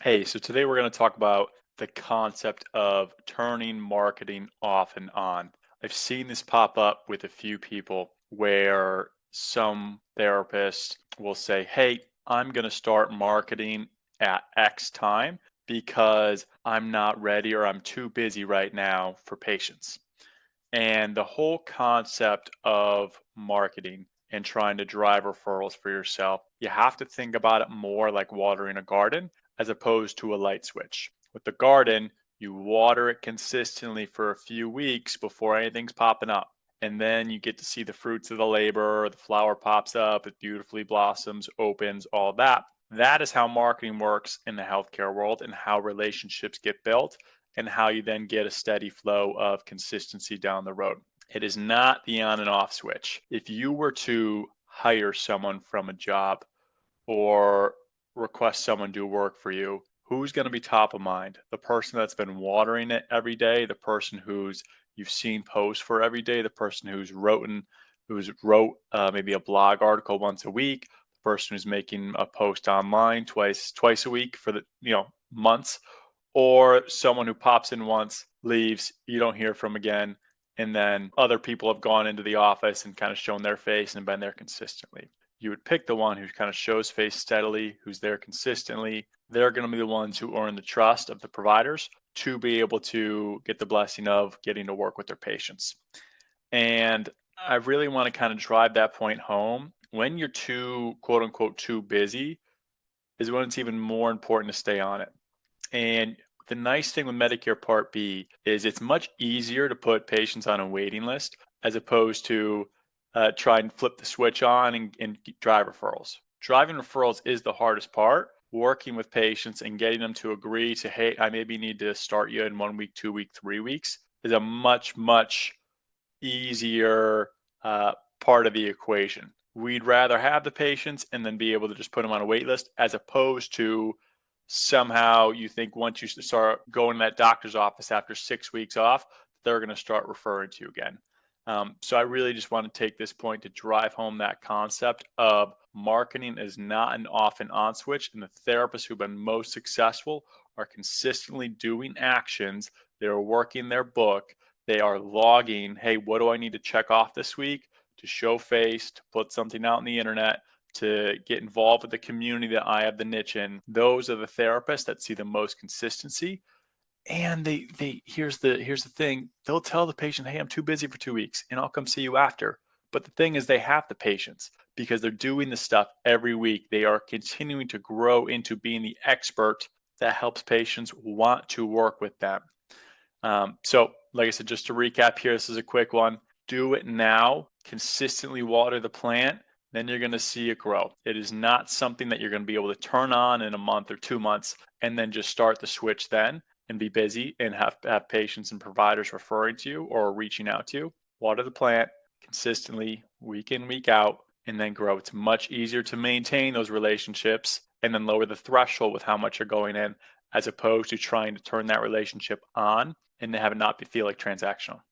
Hey, so today we're going to talk about the concept of turning marketing off and on. I've seen this pop up with a few people where some therapists will say, "Hey, I'm going to start marketing at X time because I'm not ready or I'm too busy right now for patients." And the whole concept of marketing and trying to drive referrals for yourself, you have to think about it more like watering a garden as opposed to a light switch. With the garden, you water it consistently for a few weeks before anything's popping up. And then you get to see the fruits of the labor, the flower pops up, it beautifully blossoms, opens, all that. That is how marketing works in the healthcare world and how relationships get built and how you then get a steady flow of consistency down the road. It is not the on and off switch. If you were to hire someone from a job or request someone do work for you, who's going to be top of mind? The person that's been watering it every day, the person who's you've seen posts for every day, the person who's wrote maybe a blog article once a week, the person who's making a post online twice a week for the months, or someone who pops in once, leaves, you don't hear from again, and then other people have gone into the office and kind of shown their face and been there consistently. You would pick the one who kind of shows face steadily, who's there consistently. They're going to be the ones who earn the trust of the providers to be able to get the blessing of getting to work with their patients. And I really want to kind of drive that point home. When you're too, quote unquote, too busy, is when it's even more important to stay on it. And the nice thing with Medicare Part B is it's much easier to put patients on a waiting list as opposed to try and flip the switch on and drive referrals. Driving referrals is the hardest part. Working with patients and getting them to agree to, hey, I maybe need to start you in 1 week, 2 week, 3 weeks is a much easier part of the equation. We'd rather have the patients and then be able to just put them on a wait list as opposed to somehow you think once you start going to that doctor's office after 6 weeks off, they're going to start referring to you again. So I really just want to take this point to drive home that concept of marketing is not an off and on switch. And the therapists who've been most successful are consistently doing actions. They're working their book. They are logging, hey, what do I need to check off this week to show face, to put something out on the internet, to get involved with the community that I have the niche in. Those are the therapists that see the most consistency. And they here's the thing. They'll tell the patient, "Hey, I'm too busy for 2 weeks and I'll come see you after." But the thing is they have the patience because they're doing this stuff every week. They are continuing to grow into being the expert that helps patients want to work with them. So, like I said, just to recap here, this is a quick one. Do it now, consistently water the plant, then you're going to see it grow. It is not something that you're going to be able to turn on in a month or 2 months and then just start the switch then and be busy and have patients and providers referring to you or reaching out to you. Water the plant consistently, week in, week out, and then grow. It's much easier to maintain those relationships and then lower the threshold with how much you're going in as opposed to trying to turn that relationship on and have it not feel like transactional.